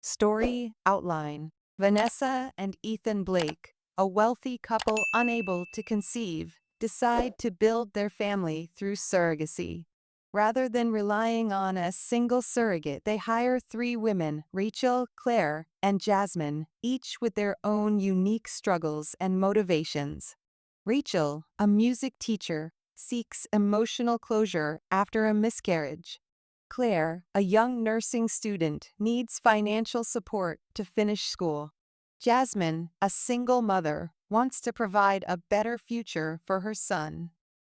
Story outline: Vanessa and Ethan Blake, a wealthy couple unable to conceive, decide to build their family through surrogacy. Rather than relying on a single surrogate, they hire three women: Rachel, Claire, and Jasmine, each with their own unique struggles and motivations. Rachel, a music teacher, seeks emotional closure after a miscarriage. Claire, a young nursing student, needs financial support to finish school. Jasmine, a single mother, wants to provide a better future for her son.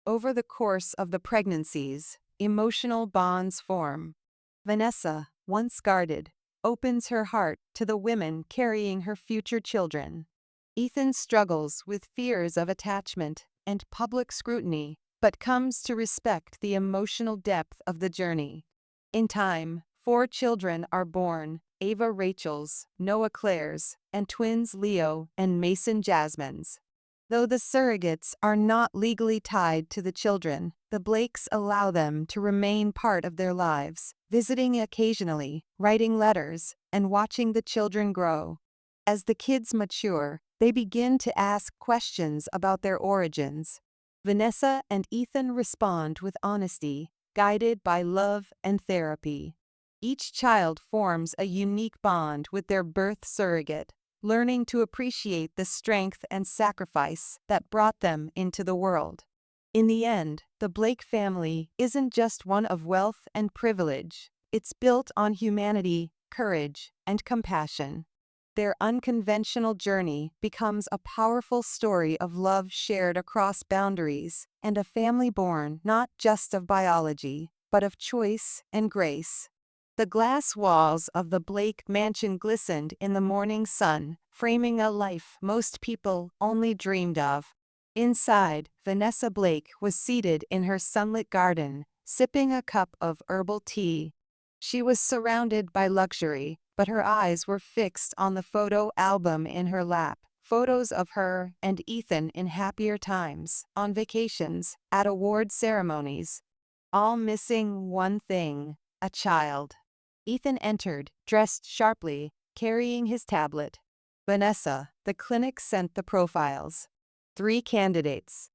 Over the course of the pregnancies, emotional bonds form. Vanessa, once guarded, opens her heart to the women carrying her future children. Ethan struggles with fears of attachment and public scrutiny, but comes to respect the emotional depth of the journey. In time, 4 children are born: Ava Rachel's, Noah Claire's, and twins Leo and Mason Jasmine's. Though the surrogates are not legally tied to the children, the Blakes allow them to remain part of their lives, visiting occasionally, writing letters, and watching the children grow. As the kids mature, they begin to ask questions about their origins. Vanessa and Ethan respond with honesty, guided by love and therapy. Each child forms a unique bond with their birth surrogate, learning to appreciate the strength and sacrifice that brought them into the world. In the end, the Blake family isn't just one of wealth and privilege. It's built on humanity, courage, and compassion. Their unconventional journey becomes a powerful story of love shared across boundaries, and a family born not just of biology, but of choice and grace. The glass walls of the Blake mansion glistened in the morning sun, framing a life most people only dreamed of. Inside, Vanessa Blake was seated in her sunlit garden, sipping a cup of herbal tea. She was surrounded by luxury, but her eyes were fixed on the photo album in her lap. Photos of her and Ethan in happier times, on vacations, at award ceremonies. All missing one thing: a child. Ethan entered, dressed sharply, carrying his tablet. Vanessa, the clinic sent the profiles. 3 candidates.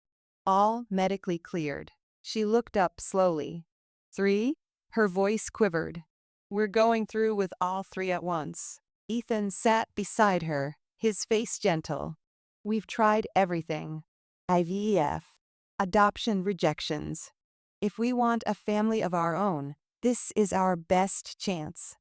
All medically cleared. She looked up slowly. 3? Her voice quivered. We're going through with all 3 at once. Ethan sat beside her, his face gentle. We've tried everything. IVF. Adoption rejections. If we want a family of our own, this is our best chance.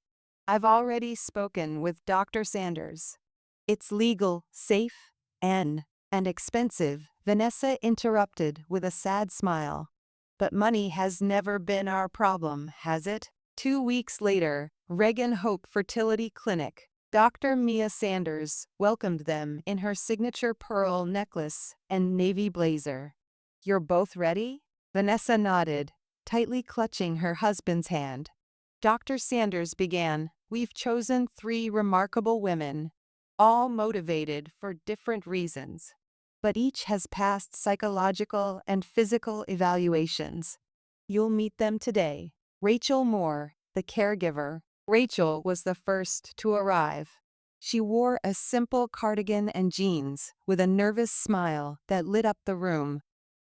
I've already spoken with Dr. Sanders. It's legal, safe, and expensive, Vanessa interrupted with a sad smile. But money has never been our problem, has it? 2 weeks later, Regan Hope Fertility Clinic. Dr. Mia Sanders welcomed them in her signature pearl necklace and navy blazer. You're both ready? Vanessa nodded, tightly clutching her husband's hand. Dr. Sanders began, We've chosen 3 remarkable women, all motivated for different reasons. But each has passed psychological and physical evaluations. You'll meet them today. Rachel Moore, the caregiver. Rachel was the first to arrive. She wore a simple cardigan and jeans, with a nervous smile that lit up the room.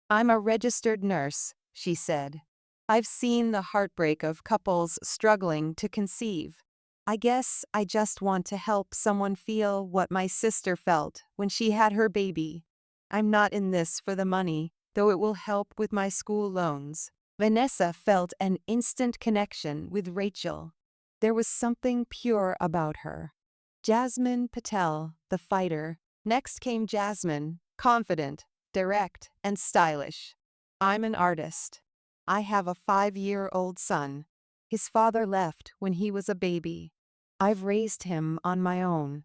I'm a registered nurse, she said. I've seen the heartbreak of couples struggling to conceive. I guess I just want to help someone feel what my sister felt when she had her baby. I'm not in this for the money, though it will help with my school loans. Vanessa felt an instant connection with Rachel. There was something pure about her. Jasmine Patel, the fighter. Next came Jasmine, confident, direct, and stylish. I'm an artist. I have a 5-year-old son. His father left when he was a baby. I've raised him on my own.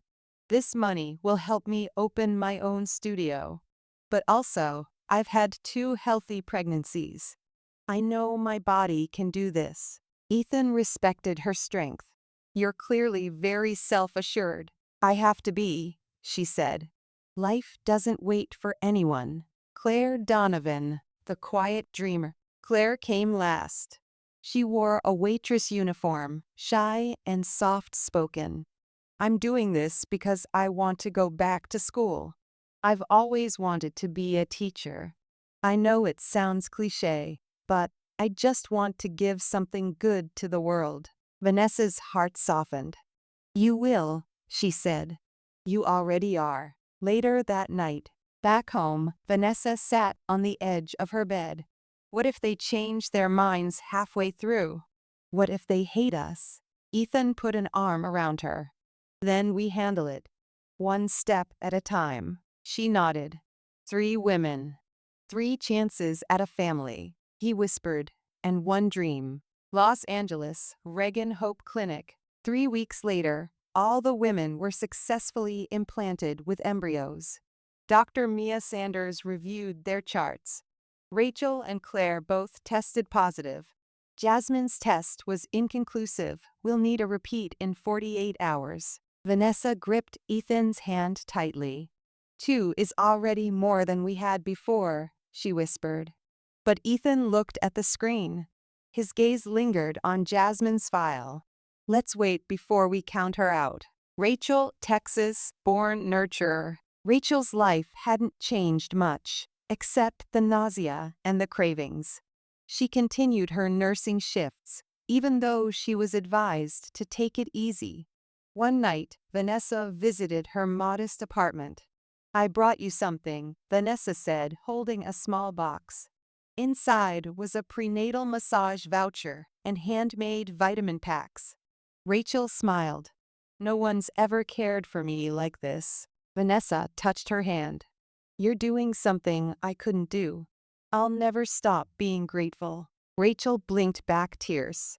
This money will help me open my own studio. But also, I've had 2 healthy pregnancies. I know my body can do this. Ethan respected her strength. You're clearly very self-assured. I have to be, she said. Life doesn't wait for anyone. Claire Donovan, the quiet dreamer. Claire came last. She wore a waitress uniform, shy and soft-spoken. I'm doing this because I want to go back to school. I've always wanted to be a teacher. I know it sounds cliché, but I just want to give something good to the world." Vanessa's heart softened. "You will," she said. "You already are." Later that night, back home, Vanessa sat on the edge of her bed. What if they change their minds halfway through? What if they hate us? Ethan put an arm around her. "Then we handle it. One step at a time." She nodded. "3 women. 3 chances at a family," he whispered, "and 1 dream." Los Angeles, Reagan Hope Clinic. 3 weeks later, all the women were successfully implanted with embryos. Dr. Mia Sanders reviewed their charts. Rachel and Claire both tested positive. Jasmine's test was inconclusive. "We'll need a repeat in 48 hours. Vanessa gripped Ethan's hand tightly. "2 is already more than we had before," she whispered. But Ethan looked at the screen. His gaze lingered on Jasmine's file. "Let's wait before we count her out." Rachel, Texas-born nurturer. Rachel's life hadn't changed much, except the nausea and the cravings. She continued her nursing shifts, even though she was advised to take it easy. One night, Vanessa visited her modest apartment. "I brought you something," Vanessa said, holding a small box. Inside was a prenatal massage voucher and handmade vitamin packs. Rachel smiled. "No one's ever cared for me like this." Vanessa touched her hand. "You're doing something I couldn't do. I'll never stop being grateful." Rachel blinked back tears.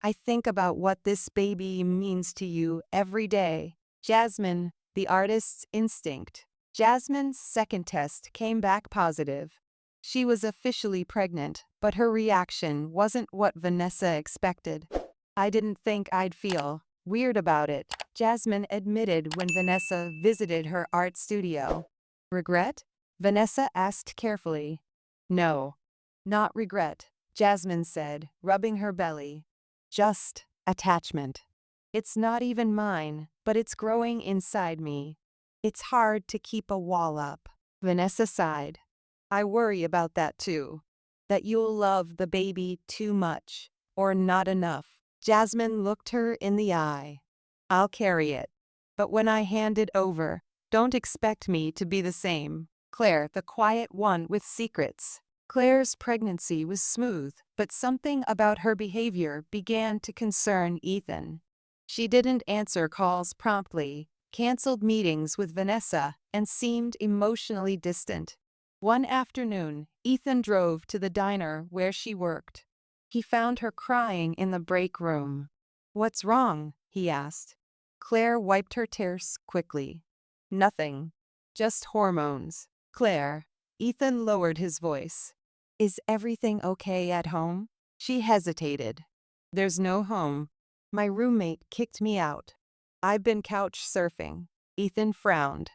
"I think about what this baby means to you every day." Jasmine, the artist's instinct. Jasmine's second test came back positive. She was officially pregnant, but her reaction wasn't what Vanessa expected. "I didn't think I'd feel weird about it," Jasmine admitted when Vanessa visited her art studio. "Regret?" Vanessa asked carefully. "No, not regret," Jasmine said, rubbing her belly. "Just attachment. It's not even mine, but it's growing inside me. It's hard to keep a wall up." Vanessa sighed. "I worry about that too. That you'll love the baby too much, or not enough." Jasmine looked her in the eye. "I'll carry it. But when I hand it over, don't expect me to be the same." Claire, the quiet one with secrets. Claire's pregnancy was smooth, but something about her behavior began to concern Ethan. She didn't answer calls promptly, canceled meetings with Vanessa, and seemed emotionally distant. One afternoon, Ethan drove to the diner where she worked. He found her crying in the break room. "What's wrong?" he asked. Claire wiped her tears quickly. "Nothing. Just hormones." "Claire." Ethan lowered his voice. "Is everything okay at home?" She hesitated. "There's no home. My roommate kicked me out. I've been couch surfing." Ethan frowned.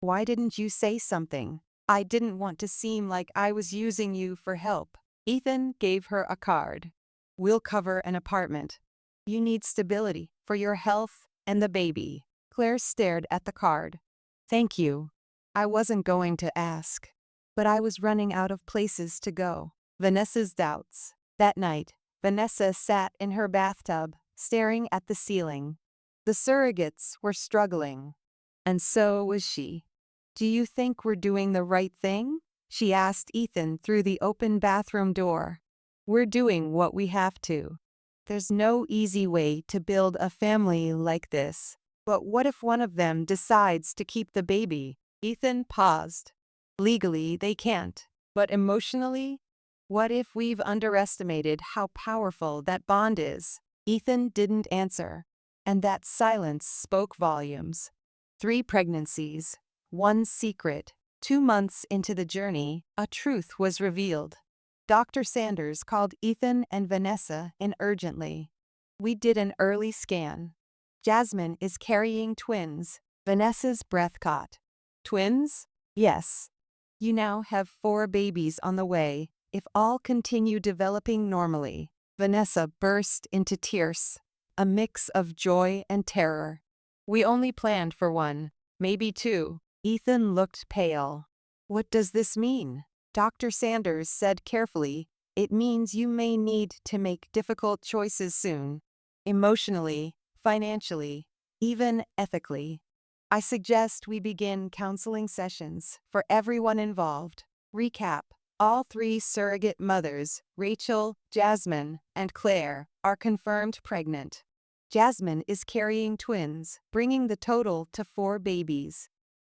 "Why didn't you say something?" "I didn't want to seem like I was using you for help." Ethan gave her a card. "We'll cover an apartment. You need stability for your health and the baby." Claire stared at the card. "Thank you. I wasn't going to ask, but I was running out of places to go." Vanessa's doubts. That night, Vanessa sat in her bathtub, staring at the ceiling. The surrogates were struggling. And so was she. "Do you think we're doing the right thing?" she asked Ethan through the open bathroom door. "We're doing what we have to. There's no easy way to build a family like this. But what if one of them decides to keep the baby?" Ethan paused. "Legally, they can't. But emotionally? What if we've underestimated how powerful that bond is?" Ethan didn't answer, and that silence spoke volumes. 3 pregnancies, 1 secret. 2 months into the journey, a truth was revealed. Dr. Sanders called Ethan and Vanessa in urgently. "We did an early scan. Jasmine is carrying twins." Vanessa's breath caught. "Twins?" "Yes. You now have 4 babies on the way, if all continue developing normally." Vanessa burst into tears, a mix of joy and terror. We only planned for one, maybe two. Ethan looked pale. What does this mean? Dr. Sanders said carefully, it means you may need to make difficult choices soon. Emotionally, financially, even ethically. I suggest we begin counseling sessions for everyone involved. Recap. All three surrogate mothers, Rachel, Jasmine, and Claire, are confirmed pregnant. Jasmine is carrying twins, bringing the total to 4 babies.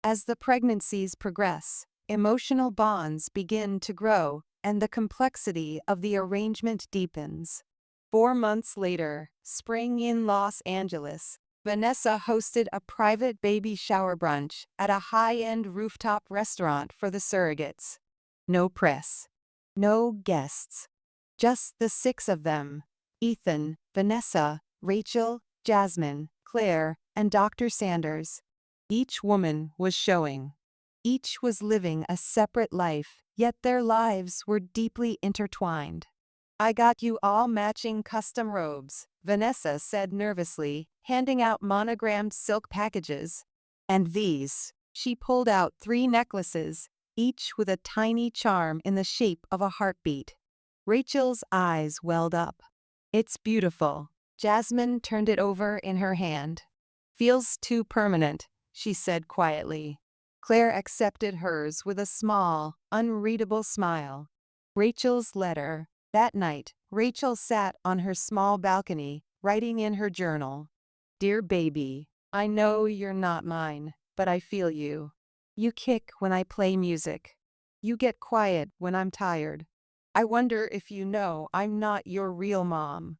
As the pregnancies progress, emotional bonds begin to grow, and the complexity of the arrangement deepens. 4 months later, spring in Los Angeles, Vanessa hosted a private baby shower brunch at a high-end rooftop restaurant for the surrogates. No press. No guests. Just the 6 of them. Ethan, Vanessa, Rachel, Jasmine, Claire, and Dr. Sanders. Each woman was showing. Each was living a separate life, yet their lives were deeply intertwined. I got you all matching custom robes, Vanessa said nervously, handing out monogrammed silk packages. And these. She pulled out 3 necklaces, each with a tiny charm in the shape of a heartbeat. Rachel's eyes welled up. It's beautiful. Jasmine turned it over in her hand. Feels too permanent, she said quietly. Claire accepted hers with a small, unreadable smile. Rachel's letter. That night, Rachel sat on her small balcony, writing in her journal. Dear baby, I know you're not mine, but I feel you. You kick when I play music. You get quiet when I'm tired. I wonder if you know I'm not your real mom.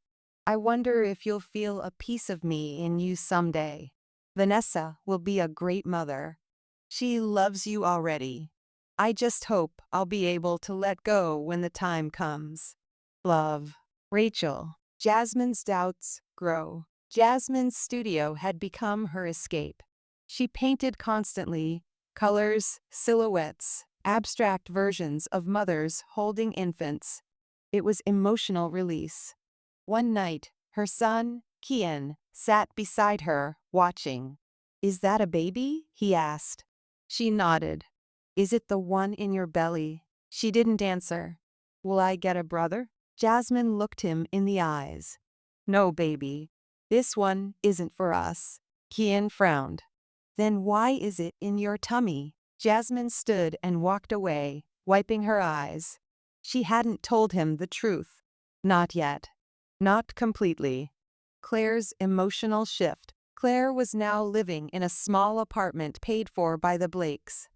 I wonder if you'll feel a piece of me in you someday. Vanessa will be a great mother. She loves you already. I just hope I'll be able to let go when the time comes. Love. Rachel. Jasmine's doubts grow. Jasmine's studio had become her escape. She painted constantly, colors, silhouettes, abstract versions of mothers holding infants. It was emotional release. One night, her son, Kian, sat beside her, watching. Is that a baby? He asked. She nodded. Is it the one in your belly? She didn't answer. Will I get a brother? Jasmine looked him in the eyes. No, baby. This one isn't for us. Kian frowned. Then why is it in your tummy? Jasmine stood and walked away, wiping her eyes. She hadn't told him the truth. Not yet. Not completely. Claire's emotional shift. Claire was now living in a small apartment paid for by the Blakes.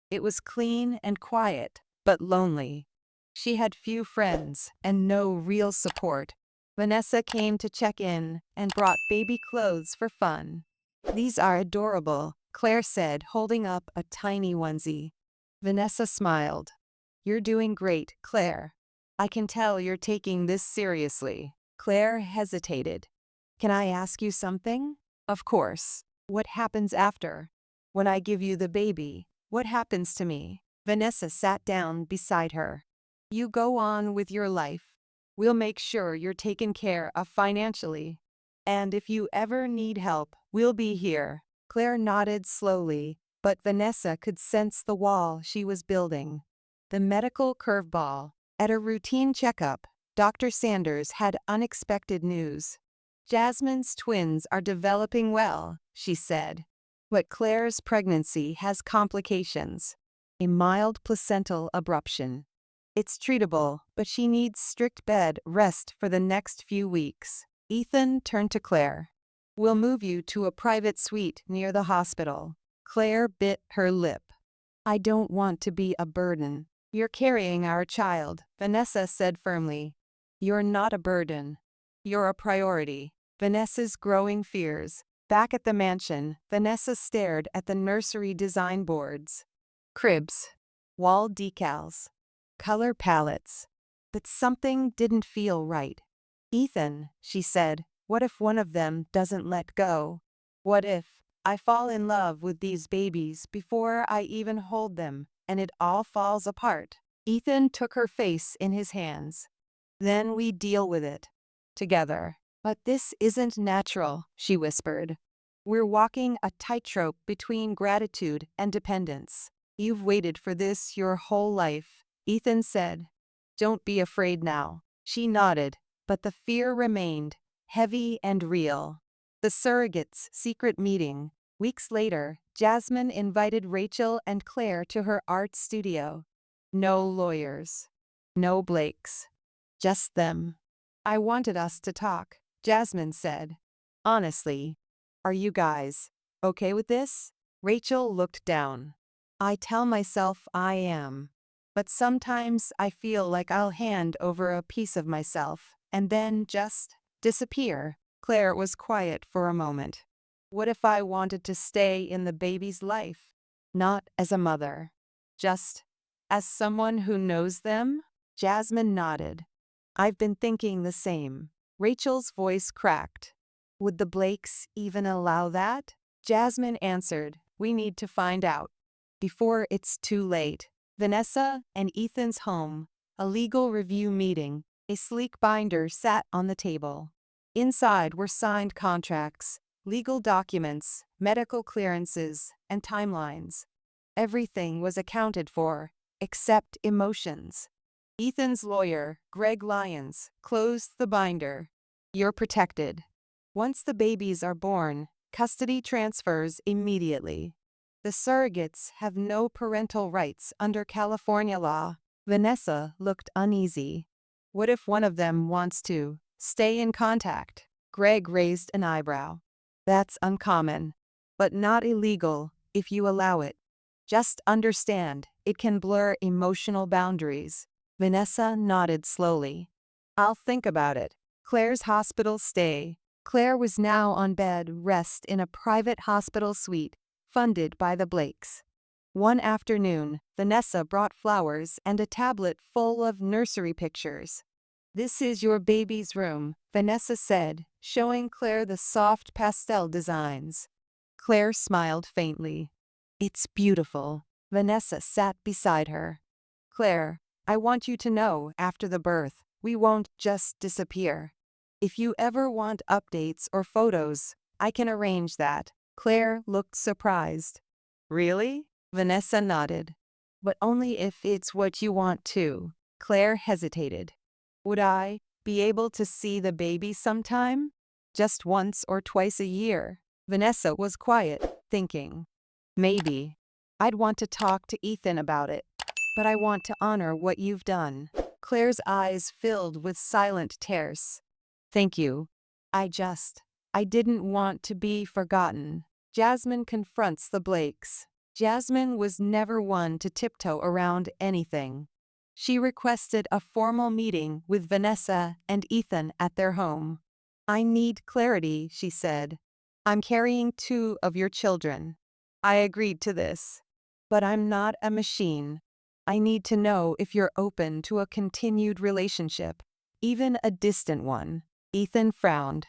It was clean and quiet, but lonely. She had few friends and no real support. Vanessa came to check in and brought baby clothes for fun. These are adorable, Claire said, holding up a tiny onesie. Vanessa smiled. You're doing great, Claire. I can tell you're taking this seriously. Claire hesitated. Can I ask you something? Of course. What happens after? When I give you the baby, what happens to me? Vanessa sat down beside her. You go on with your life. We'll make sure you're taken care of financially. And if you ever need help, we'll be here. Claire nodded slowly, but Vanessa could sense the wall she was building. The medical curveball. At a routine checkup, Dr. Sanders had unexpected news. Jasmine's twins are developing well, she said. But Claire's pregnancy has complications. A mild placental abruption. It's treatable, but she needs strict bed rest for the next few weeks. Ethan turned to Claire. We'll move you to a private suite near the hospital. Claire bit her lip. I don't want to be a burden. You're carrying our child, Vanessa said firmly. You're not a burden. You're a priority. Vanessa's growing fears. Back at the mansion, Vanessa stared at the nursery design boards. Cribs. Wall decals. Color palettes. But something didn't feel right. Ethan, she said, what if one of them doesn't let go? What if I fall in love with these babies before I even hold them, and it all falls apart? Ethan took her face in his hands. Then we deal with it. Together. But this isn't natural, she whispered. We're walking a tightrope between gratitude and dependence. You've waited for this your whole life, Ethan said. Don't be afraid now. She nodded, but the fear remained, heavy and real. The Surrogates' secret meeting. Weeks later, Jasmine invited Rachel and Claire to her art studio. No lawyers. No Blakes. Just them. I wanted us to talk, Jasmine said. Honestly, are you guys okay with this? Rachel looked down. I tell myself I am. But sometimes I feel like I'll hand over a piece of myself and then just disappear. Claire was quiet for a moment. What if I wanted to stay in the baby's life? Not as a mother. Just as someone who knows them? Jasmine nodded. I've been thinking the same. Rachel's voice cracked. Would the Blakes even allow that? Jasmine answered, we need to find out. Before it's too late. Vanessa and Ethan's home, a legal review meeting. A sleek binder sat on the table. Inside were signed contracts, legal documents, medical clearances, and timelines. Everything was accounted for, except emotions. Ethan's lawyer, Greg Lyons, closed the binder. You're protected. Once the babies are born, custody transfers immediately. The surrogates have no parental rights under California law. Vanessa looked uneasy. What if one of them wants to stay in contact? Greg raised an eyebrow. That's uncommon, but not illegal if you allow it. Just understand, it can blur emotional boundaries. Vanessa nodded slowly. I'll think about it. Claire's hospital stay. Claire was now on bed rest in a private hospital suite funded by the Blakes. One afternoon, Vanessa brought flowers and a tablet full of nursery pictures. This is your baby's room, Vanessa said, showing Claire the soft pastel designs. Claire smiled faintly. It's beautiful. Vanessa sat beside her. Claire, I want you to know, after the birth, we won't just disappear. If you ever want updates or photos, I can arrange that. Claire looked surprised. Really? Vanessa nodded. But only if it's what you want to. Claire hesitated. Would I be able to see the baby sometime? Just once or twice a year. Vanessa was quiet, thinking. Maybe. I'd want to talk to Ethan about it. But I want to honor what you've done. Claire's eyes filled with silent tears. Thank you. I didn't want to be forgotten. Jasmine confronts the Blakes. Jasmine was never one to tiptoe around anything. She requested a formal meeting with Vanessa and Ethan at their home. I need clarity, she said. I'm carrying 2 of your children. I agreed to this. But I'm not a machine. I need to know if you're open to a continued relationship, even a distant one. Ethan frowned.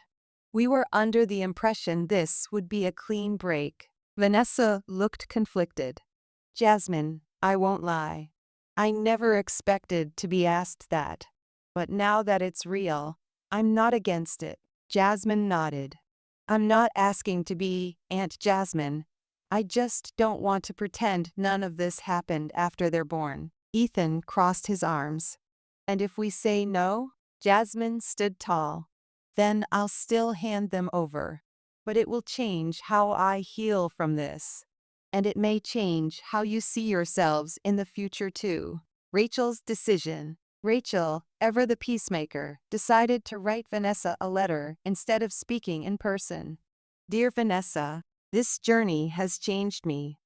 We were under the impression this would be a clean break. Vanessa looked conflicted. Jasmine, I won't lie. I never expected to be asked that. But now that it's real, I'm not against it. Jasmine nodded. I'm not asking to be Aunt Jasmine. I just don't want to pretend none of this happened after they're born. Ethan crossed his arms. And if we say no? Jasmine stood tall. Then I'll still hand them over. But it will change how I heal from this. And it may change how you see yourselves in the future too. Rachel's decision. Rachel, ever the peacemaker, decided to write Vanessa a letter instead of speaking in person. Dear Vanessa, this journey has changed me.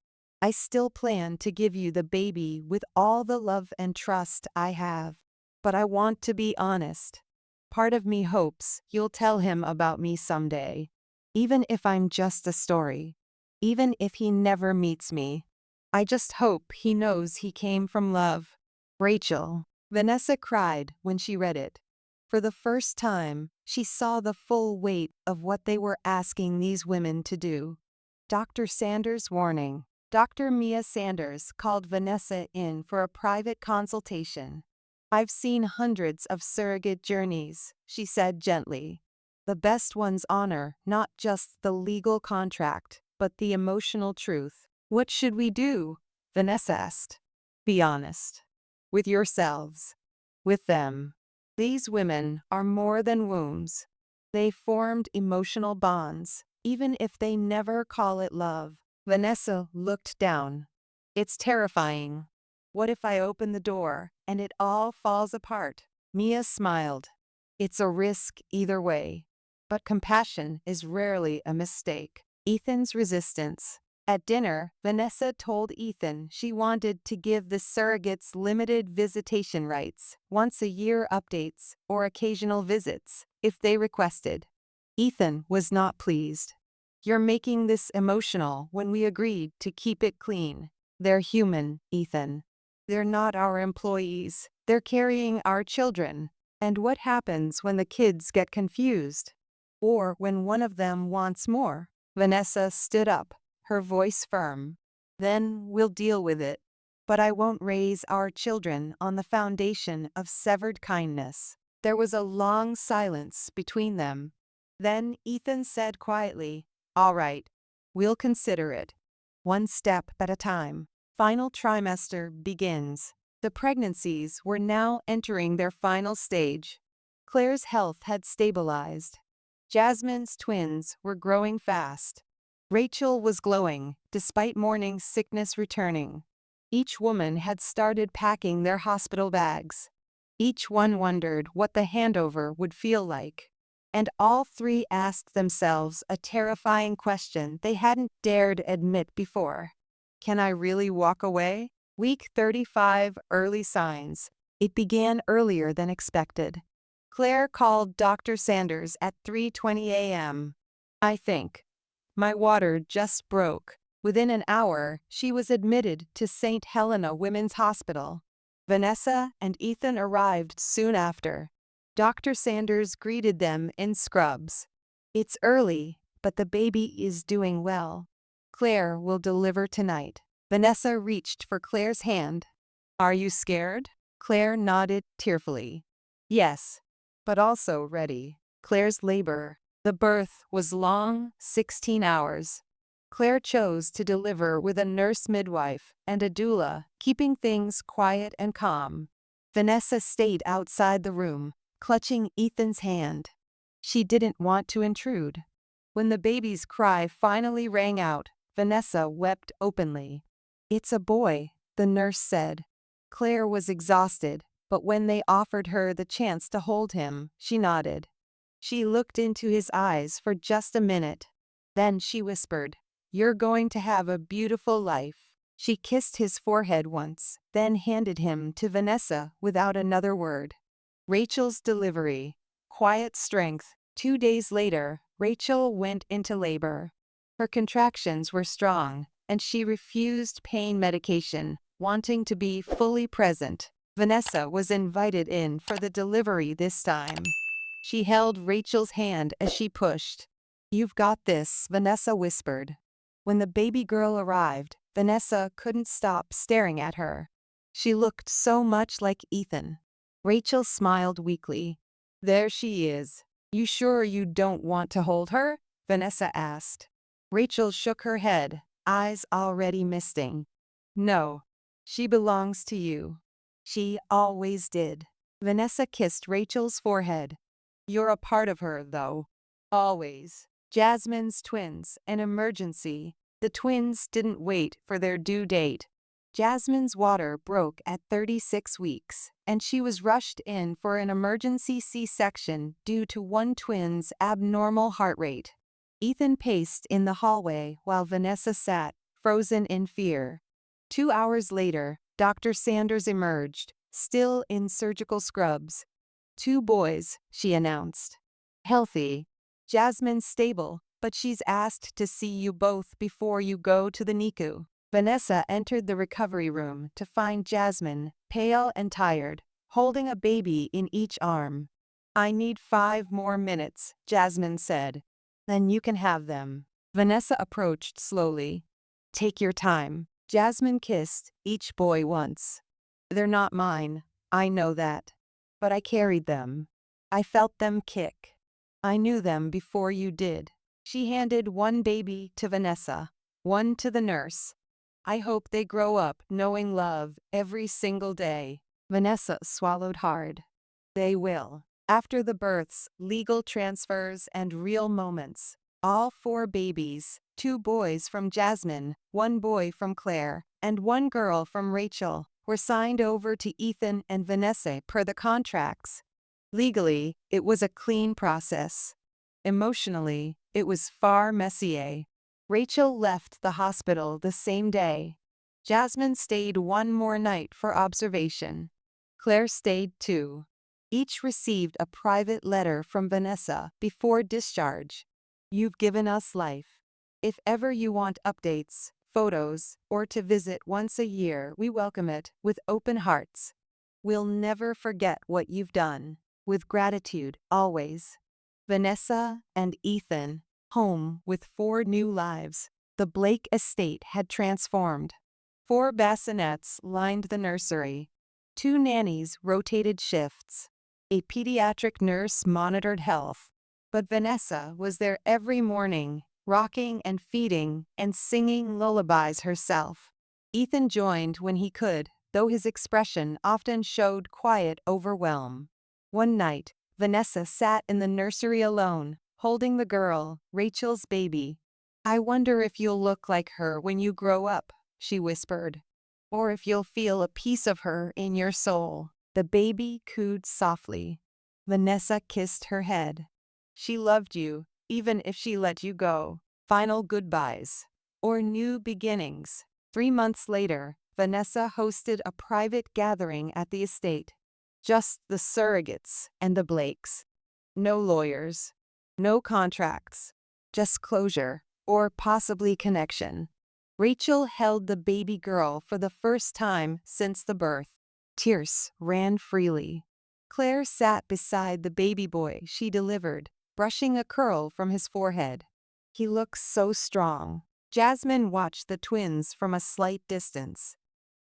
I still plan to give you the baby with all the love and trust I have. But I want to be honest. Part of me hopes you'll tell him about me someday. Even if I'm just a story. Even if he never meets me. I just hope he knows he came from love. Rachel. Vanessa cried when she read it. For the first time, she saw the full weight of what they were asking these women to do. Dr. Sanders' warning. Dr. Mia Sanders called Vanessa in for a private consultation. I've seen hundreds of surrogate journeys, she said gently. The best ones honor not just the legal contract, but the emotional truth. What should we do? Vanessa asked. Be honest. With yourselves. With them. These women are more than wombs. They formed emotional bonds, even if they never call it love. Vanessa looked down. It's terrifying. What if I open the door and it all falls apart? Mia smiled. It's a risk either way. But compassion is rarely a mistake. Ethan's resistance. At dinner, Vanessa told Ethan she wanted to give the surrogates limited visitation rights, once-a-year updates, or occasional visits, if they requested. Ethan was not pleased. You're making this emotional when we agreed to keep it clean. They're human, Ethan. They're not our employees. They're carrying our children. And what happens when the kids get confused? Or when one of them wants more? Vanessa stood up, her voice firm. Then we'll deal with it. But I won't raise our children on the foundation of severed kindness. There was a long silence between them. Then Ethan said quietly, All right, we'll consider it. One step at a time. Final trimester begins. The pregnancies were now entering their final stage. Claire's health had stabilized. Jasmine's twins were growing fast. Rachel was glowing, despite morning sickness returning. Each woman had started packing their hospital bags. Each one wondered what the handover would feel like. And all three asked themselves a terrifying question they hadn't dared admit before. Can I really walk away? Week 35, early signs. It began earlier than expected. Claire called Dr. Sanders at 3:20 a.m. I think. My water just broke. Within an hour, she was admitted to St. Helena Women's Hospital. Vanessa and Ethan arrived soon after. Dr. Sanders greeted them in scrubs. It's early, but the baby is doing well. Claire will deliver tonight. Vanessa reached for Claire's hand. Are you scared? Claire nodded tearfully. Yes, but also ready. Claire's labor. The birth was long, 16 hours. Claire chose to deliver with a nurse midwife and a doula, keeping things quiet and calm. Vanessa stayed outside the room, clutching Ethan's hand. She didn't want to intrude. When the baby's cry finally rang out, Vanessa wept openly. It's a boy, the nurse said. Claire was exhausted, but when they offered her the chance to hold him, she nodded. She looked into his eyes for just a minute. Then she whispered, You're going to have a beautiful life. She kissed his forehead once, then handed him to Vanessa without another word. Rachel's delivery. Quiet strength. 2 days later, Rachel went into labor. Her contractions were strong, and she refused pain medication, wanting to be fully present. Vanessa was invited in for the delivery this time. She held Rachel's hand as she pushed. You've got this, Vanessa whispered. When the baby girl arrived, Vanessa couldn't stop staring at her. She looked so much like Ethan. Rachel smiled weakly. There she is. You sure you don't want to hold her? Vanessa asked. Rachel shook her head, eyes already misting. No, she belongs to you. She always did. Vanessa kissed Rachel's forehead. You're a part of her, though. Always. Jasmine's twins, an emergency. The twins didn't wait for their due date. Jasmine's water broke at 36 weeks, and she was rushed in for an emergency C-section due to one twin's abnormal heart rate. Ethan paced in the hallway while Vanessa sat, frozen in fear. 2 hours later, Dr. Sanders emerged, still in surgical scrubs. 2 boys, she announced. Healthy. Jasmine's stable, but she's asked to see you both before you go to the NICU. Vanessa entered the recovery room to find Jasmine, pale and tired, holding a baby in each arm. I need 5 more minutes, Jasmine said. Then you can have them. Vanessa approached slowly. Take your time. Jasmine kissed each boy once. They're not mine, I know that. But I carried them. I felt them kick. I knew them before you did. She handed one baby to Vanessa, one to the nurse. I hope they grow up knowing love every single day. Vanessa swallowed hard. They will. After the births, legal transfers, and real moments, all four babies, two boys from Jasmine, one boy from Claire, and one girl from Rachel, were signed over to Ethan and Vanessa per the contracts. Legally, it was a clean process. Emotionally, it was far messier. Rachel left the hospital the same day. Jasmine stayed one more night for observation. Claire stayed too. Each received a private letter from Vanessa before discharge. You've given us life. If ever you want updates, photos, or to visit once a year, we welcome it with open hearts. We'll never forget what you've done. With gratitude, always. Vanessa and Ethan, home with four new lives. The Blake estate had transformed. Four bassinets lined the nursery. Two nannies rotated shifts. A pediatric nurse monitored health. But Vanessa was there every morning, rocking and feeding and singing lullabies herself. Ethan joined when he could, though his expression often showed quiet overwhelm. One night, Vanessa sat in the nursery alone, holding the girl, Rachel's baby. I wonder if you'll look like her when you grow up, she whispered. Or if you'll feel a piece of her in your soul. The baby cooed softly. Vanessa kissed her head. She loved you, even if she let you go. Final goodbyes. Or new beginnings. 3 months later, Vanessa hosted a private gathering at the estate. Just the Surrogates and the Blakes. No lawyers. No contracts. Just closure, or possibly connection. Rachel held the baby girl for the first time since the birth. Tears ran freely. Claire sat beside the baby boy she delivered, brushing a curl from his forehead. He looks so strong. Jasmine watched the twins from a slight distance.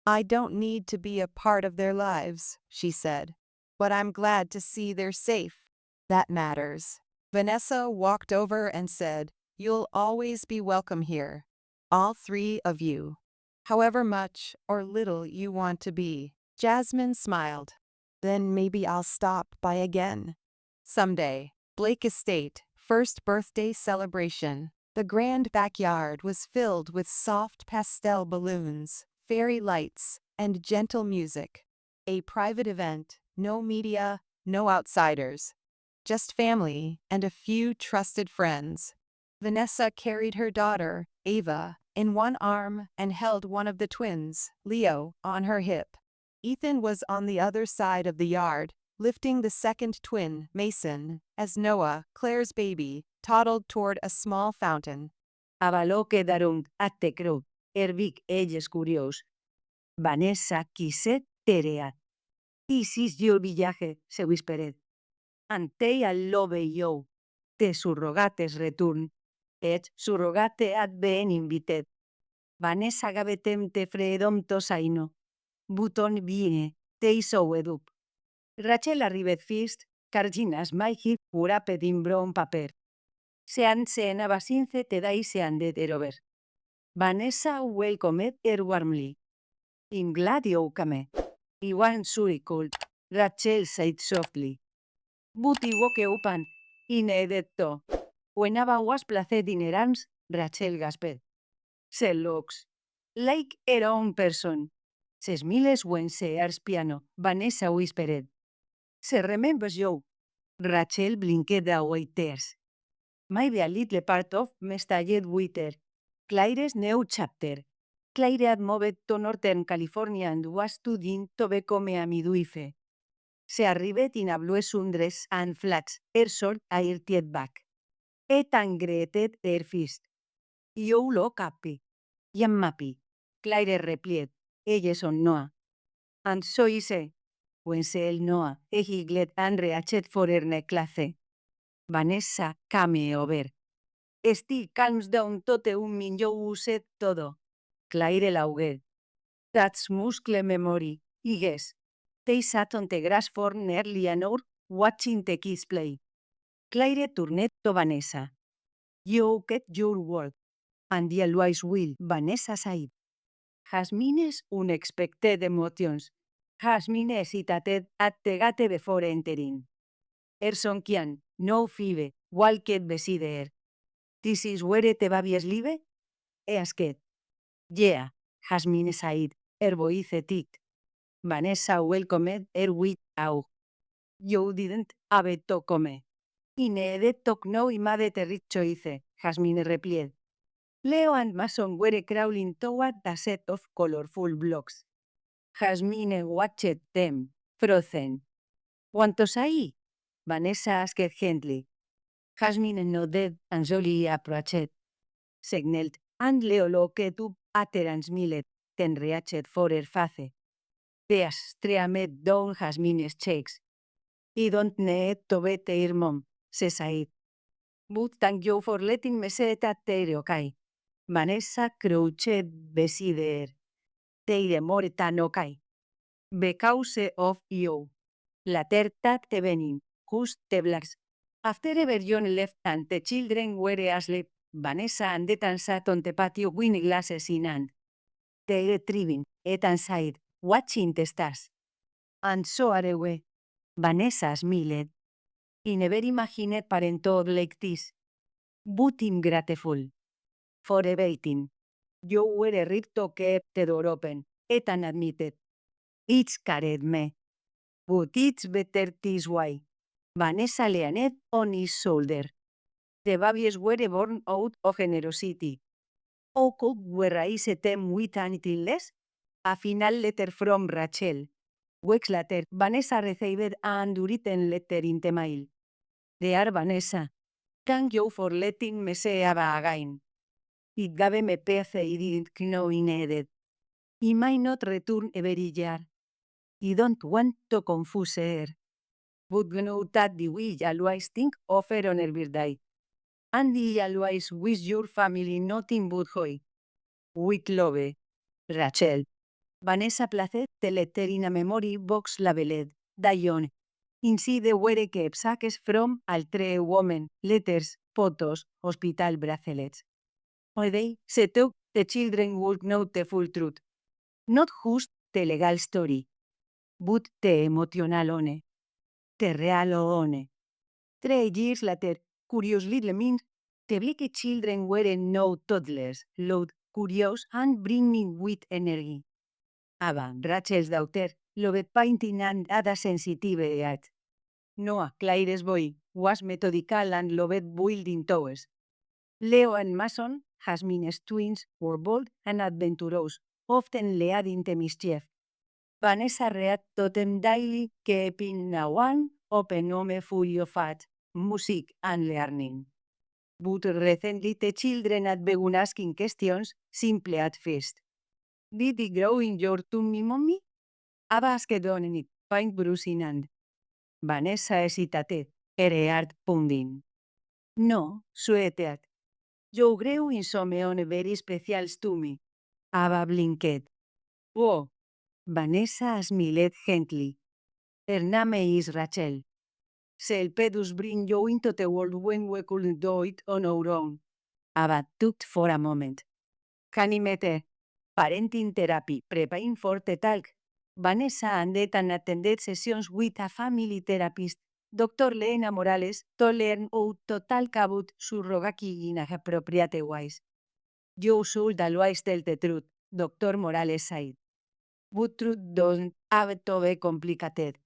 I don't need to be a part of their lives, she said. But I'm glad to see they're safe. That matters. Vanessa walked over and said, You'll always be welcome here. All three of you. However much or little you want to be. Jasmine smiled. Then maybe I'll stop by again. Someday. Blake Estate, first birthday celebration. The grand backyard was filled with soft pastel balloons, fairy lights, and gentle music. A private event, no media, no outsiders. Just family and a few trusted friends. Vanessa carried her daughter, Ava, in one arm and held one of the twins, Leo, on her hip. Ethan was on the other side of the yard, lifting the second twin, Mason, as Noah, Claire's baby, toddled toward a small fountain. Avaló quedaron attecro, ervik elles curios. Vanessa quiset terea. Isis yo villaje, se whispered. Antei al love yo. Te surrogates return. Et surrogate ad ben invited. Vanessa gavetem te fredom tosaino. Buton viene, te iso edup. Rachel arribet fist, carginas maigi pura pedimbron paper. Sean sena basince te daisean de erover. Vanessa welcomed warmly. In glad you come. Iwan suricult. Rachel said softly. Buti woke upan. In edetto. Whenever was placed dinerans, Rachel gasped. Se looks. Like her own person. Se smiles when se ars piano, Vanessa whispered. Se remembers you. Rachel blinked away tears. Maybe a little part of me stayed with her. Claire's new chapter. Claire had moved to Northern California and was studying to become a midwife. Se arribet in a blue sundress and flats, her short hair tied back. Et angreted her fist. You look happy. Yam happy. Claire replied, elles on Noah. And so is he. When se Noah, he gled and reached for her necklace. Vanessa came over. Still calms down tote un minyo said todo. Claire laugued. That's muscle memory, I guess. They sat on the grass for nearly an hour, watching the kids play. Claire tourned to Vanessa. You get your word. And the always will, Vanessa said. Jasmine's unexpected emotions. Jasmine hesitated at the gate before entering. Sonkian, no five, walked beside her. This is where the baby live? Asked. Yeah, Jasmine said, her voice ticked. Vanessa welcomed her with awe. You didn't have to come. Indeed took no immediate choice, Jasmine replied. Leo and Mason were crawling toward a set of colorful blocks. Jasmine watched them, frozen. Want to say? Vanessa asked gently. Jasmine nodded and slowly approached. Signaled, and Leo looked up at her and smiled, then reached for her face. Tears streamed down Jasmine's cheeks. I don't need to be their mom, she said. But thank you for letting me say that they're okay. Vanessa crouched beside her. They're more than okay. Because of you. Later that evening, just the blacks. After everyone left and the children were asleep, Vanessa and Ethan sat on the patio with glasses in hand. They're thriving, Ethan sighed, watching the stars. And so are we. Vanessa smiled. I never imagined parenthood like this. But I'm grateful. For waiting. You were right to keep the door open, Ethan admitted. It scared me. But it's better this way. Vanessa leaned on his shoulder. The babies were born out of generosity. How could we raise them with anything less? A final letter from Rachel. Weeks later, Vanessa received an handwritten letter in the mail. Dear Vanessa, thank you for letting me say Ava again. It gave me peace I didn't know I needed. I might not return every year. I don't want to confuse her. But know that the we always think of her on her birthday. And I always wish your family nothing but joy. With love, Rachel. Vanessa placed the letter in a memory box labeled Dion. Inside were keepsakes from all three women, letters, photos, hospital bracelets. One day, she thought the children would know the full truth. Not just the legal story, but the emotional one. The real one. 3 years later, curious little means, the black children were no toddlers, loud, curious, and brimming with energy. Ava, Rachel's daughter, loved painting and had a sensitive art. Noah, Claire's boy, was methodical and loved building towers. Leo and Mason, Jasmine's twins, were bold and adventurous, often leading the mischief. Vanessa read to them daily, keeping a one open home full of art, music, and learning. But recently the children had begun asking questions, simple at first. Did it grow in your tummy, mommy? Ava asked on it, paint brush in hand. Vanessa hesitated, her heart pounding. No, sweetheart. You grew in some own very special tummy. Ava blinked. Oh. Vanessa smiled gently. Her name is Rachel. She'll pedus bring you into the world when we couldn't do it on our own. Ava thought for a moment. Can I meet her? Parenting therapy, preparing for the talk. Vanessa and Ethan attended sessions with a family therapist, Dr. Lena Morales, to learn how to talk about surrogate in a appropriate ways. You should always tell the truth, Dr. Morales said. But truth doesn't have to be complicated.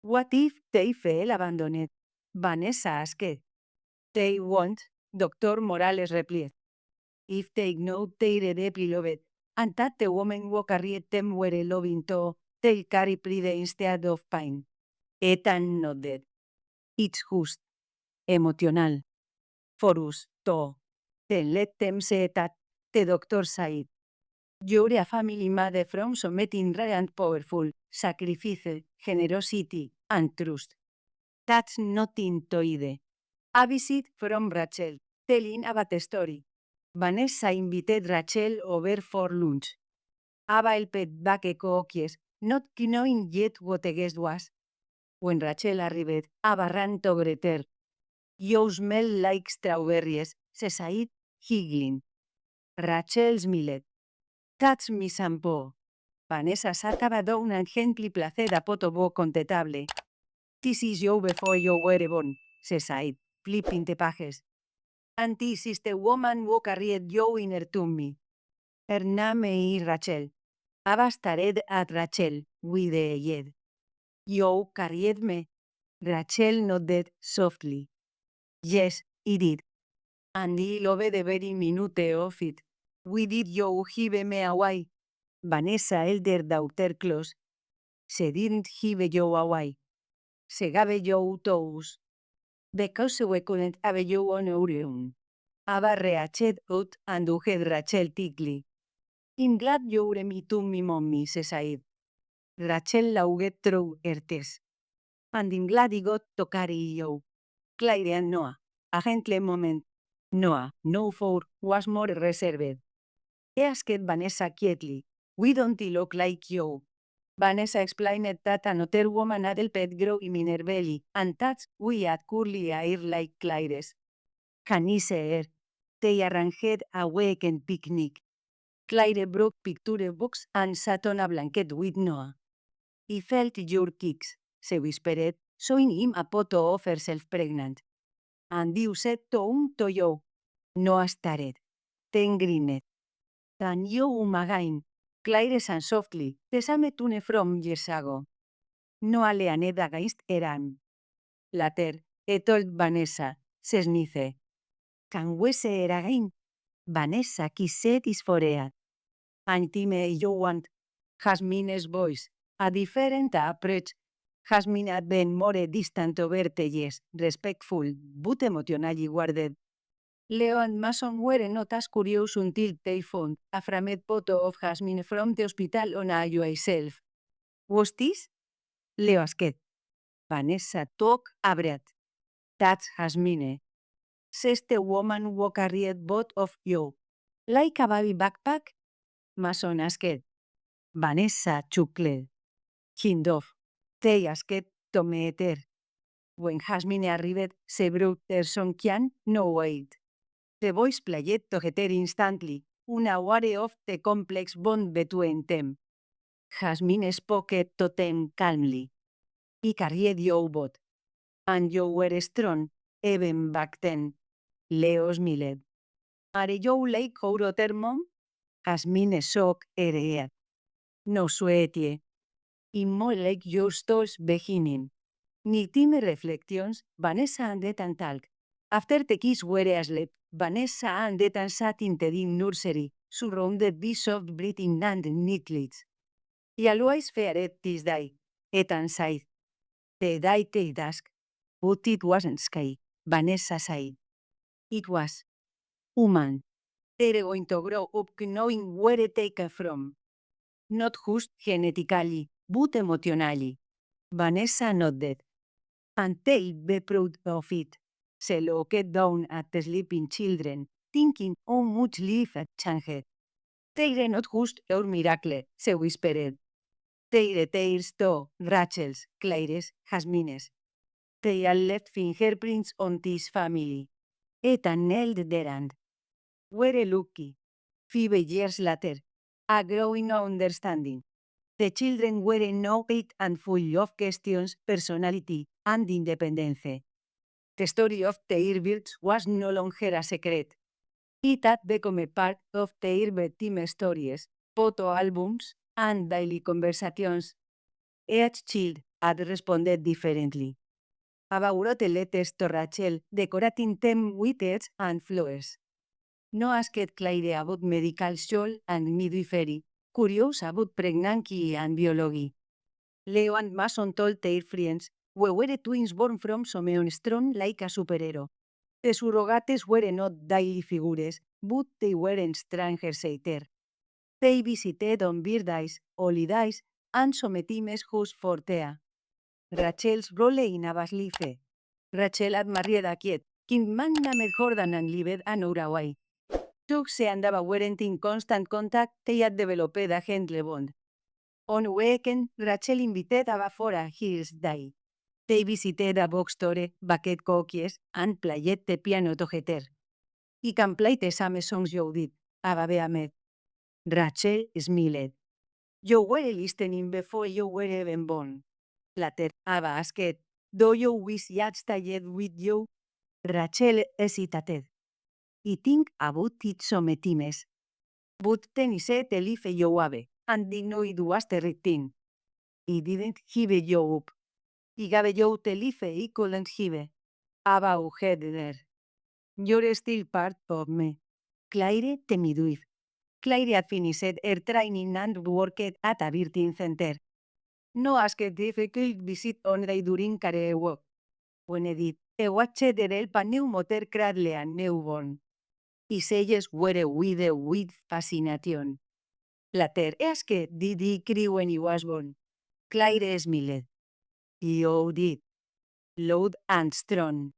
What if they feel abandoned? Vanessa asked. They won't, Dr. Morales replied. If they know they're deeply loved, and that the woman who carried them were loving too, they'll carry pride instead of pain. Ethan nodded. It's just emotional. For us, too. Then let them say that, the doctor said. You're a family made from something rare and powerful, sacrifice, generosity, and trust. That's nothing to hide. A visit from Rachel, telling about the story. Vanessa invited Rachel over for lunch. Ava helped bake cookies, not knowing yet what the guest was. When Rachel arrived, Ava ran to greet her. You smell like strawberries, said giggling. Rachel smiled. That's me shampoo. Vanessa s'acaba down and gently placed a pot of contestable. This is you before you were born, she said, flipping the pages. And this is the woman who carried you in her tummy. Her name is Rachel. Ava stared at Rachel with a head. You carried me. Rachel nodded softly. Yes, I did. And I loved the very minute of it. We did you give me away. Vanessa held her daughter close. She didn't give you away. She gave you to us. Because we couldn't have you on our own. Ava reached out and hugged Rachel tightly. I'm glad you're me to me mommy, she said. Rachel laughed through her tears. And I'm glad I got to carry you. Claire and Noah. A gentle moment. Noah, no for, was more reserved. He asked Vanessa quietly. We don't look like you. Vanessa explained that another woman had a pet growing in her belly, and that we had curly hair like Claire's. Can I say her? They arranged a weekend picnic. Claire broke picture books and sat on a blanket with Noah. He felt your kicks, she whispered, showing him a photo of herself pregnant. And you said to you. Noah stared. Then grinned. Can you again? Claire sang softly, the same tune from years ago. Noah leaned against her arm. Later, he told Vanessa, she sniffed. Can we say it again? Vanessa kissed his forehead. And time you want. Jasmine's voice, a different approach. Jasmine had been more distant over the years, respectful, but emotionally guarded. Leo and Mason were not as curious until they found a framed photo of Jasmine from the hospital on a UA Was this? Leo asked. Vanessa took a breath. That's Jasmine. Says the woman who carried both of you. Like a baby backpack? Mason asked. Vanessa chuckled. Kind of. They asked to meet her. When Jasmine arrived, she brought her son Kian, no wait. The boys played together instantly, unaware of the complex bond between them. Jasmine spoke to them calmly. I carried you both. And you were strong, even back then. Leo smiled. Are you like our other mom? Jasmine shook her head. No, sweetie. I'm more like your store's beginning. Ni time reflections, Vanessa and Ethan talk. After the kids were asleep, Vanessa and Ethan sat in the dim nursery, surrounded by soft breathing and needles. I always feared this day, Ethan said. The day they dusk. But it wasn't sky, Vanessa said. It was human. They're going to grow up knowing where they came from. Not just genetically, but emotionally. Vanessa nodded. And they'll be proud of it. She looked down at the sleeping children, thinking how much life had changed. They're not just our miracle, she whispered. They're theirs too, Rachel's, Claire's, Jasmine's. They all left fingerprints on this family. Ethan held their hand. We're lucky. 5 years later, a growing understanding. The children were knowledge and full of questions, personality, and independence. The story of their birth was no longer a secret. It had become a part of their bedtime stories, photo albums, and daily conversations. Each child had responded differently. Ava wrote letters to Rachel, decorating them with eggs and flowers. No asked Claire about medical school and midwifery, curious about pregnancy and biology. Leo and Mason told their friends, we were twins born from someone strong like a superhero. The Surrogates were not daily figures, but they weren't strangers either. They visited on birthdays, holidays, and sometimes just for tea. Rachel's role in Ava's life. Rachel had married a kid, King man named Jordan and lived an hour away. Tux and Ava weren't in constant contact, they had developed a gentle bond. On weekend, Rachel invited Ava for a his day. They visited a bookstore, baked cookies, and played the piano together. I can play the same songs you did, Ababe Ahmed. Rachel smiled. You were listening before you were even born. Later, Aba asked, do you wish I stayed with you? Rachel hesitated. I think about it sometimes. But then he said the life you have, and I know it was the right thing. I didn't give you up. I gave you the life I couldn't give. Aba head there. You're still part of me. Claire te midwife. Claire had finished her training and worked at a birthing center. No asked difficult visit only during career work. When Edith watched her help a new mother cradle a newborn. His eyes were wide with fascination. Later asked, did he cry when he was born? Claire smiled. You did. Loud and strong.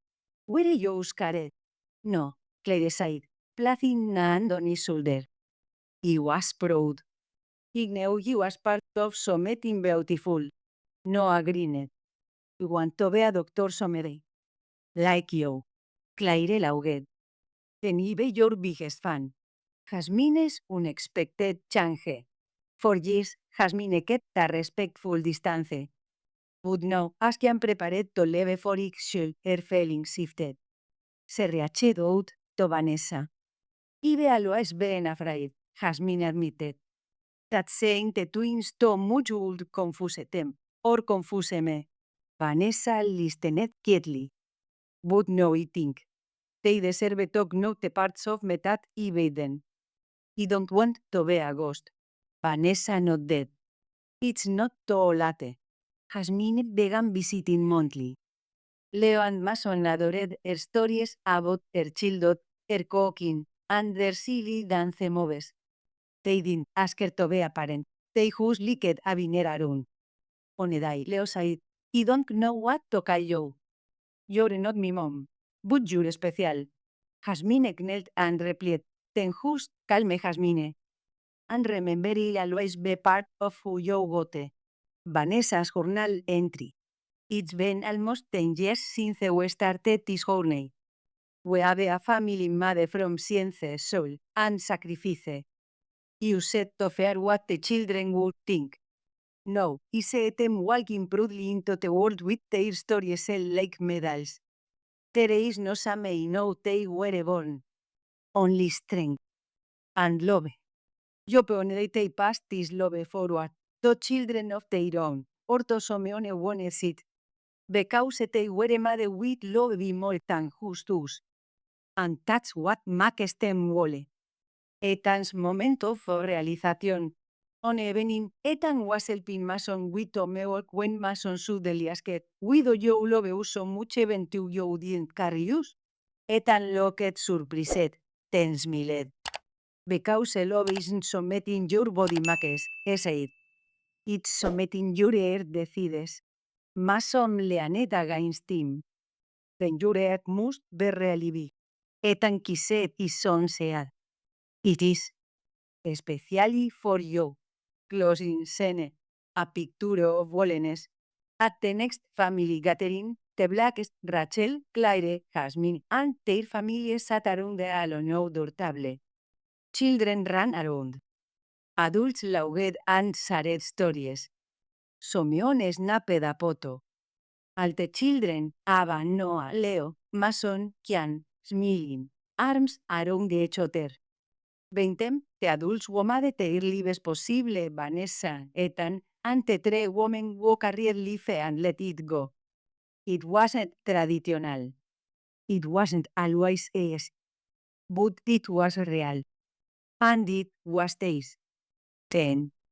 Were you scared? No, Claire said, placing a hand on his shoulder. He was proud. He knew he was part of something beautiful. Noah grinned. You want to be a doctor someday? Like you. Claire laughed. Then he be your biggest fan. Jasmine's unexpected change. For years, Jasmine kept a respectful distance. But now, as she prepared to leave for school, her feelings shifted. Se reached out to Vanessa. I've always been afraid, Jasmine admitted. That saying the twins too much would confuse them, or confuse me. Vanessa listened quietly. But no, I think. They deserve to know the parts of me that evade them. I don't want to be a ghost. Vanessa nodded. It's not too late. Jasmine began visiting monthly. Leo and Mason adored her stories about her childhood, her cooking, and their silly dance moves. They didn't ask her to be a parent. They just liked having her around. On a day, Leo said, I don't know what to call you. You're not my mom, but you're special. Jasmine knelt and replied, then just call me Jasmine. And remember I'll always be part of who you got. Vanessa's journal entry. It's been almost 10 years since we started this journey. We have a family made from science, soul, and sacrifice. You said to fear what the children would think. No, I said them walking proudly into the world with their stories like medals. There is no shame in how they were born. Only strength. And love. Yo only they pass this love forward to children of their own, or to someone wants it. Because they were made with love more than just us. And that's what makes them whole. Ethan's moment of realización. On evening, Ethan was helping Mason with homework when Mason suddenly asked, why do you love us so much even though you didn't carry us? Ethan looked surprised, then smiled. Because love isn't something your body makes, he said. It's something your heart decides. Mason leaned against him. Then your heart must be really big. Ethan kissed his son's head. It is. Especially for you. Closing scene. A picture of wellness. At the next family gathering, the Blacks, Rachel, Claire, Jasmine, and their families sat around the alone outdoor table. Children ran around. Adults laughed and shared stories. Someone snapped a photo. All the children, Ava, Noah, Leo, Mason, Kian, smiling, arms around each other. 20, the adults who made their lives possible, Vanessa, Ethan, and the three women who carried life and let it go. It wasn't traditional. It wasn't always easy. But it was real. And it was theirs. Then,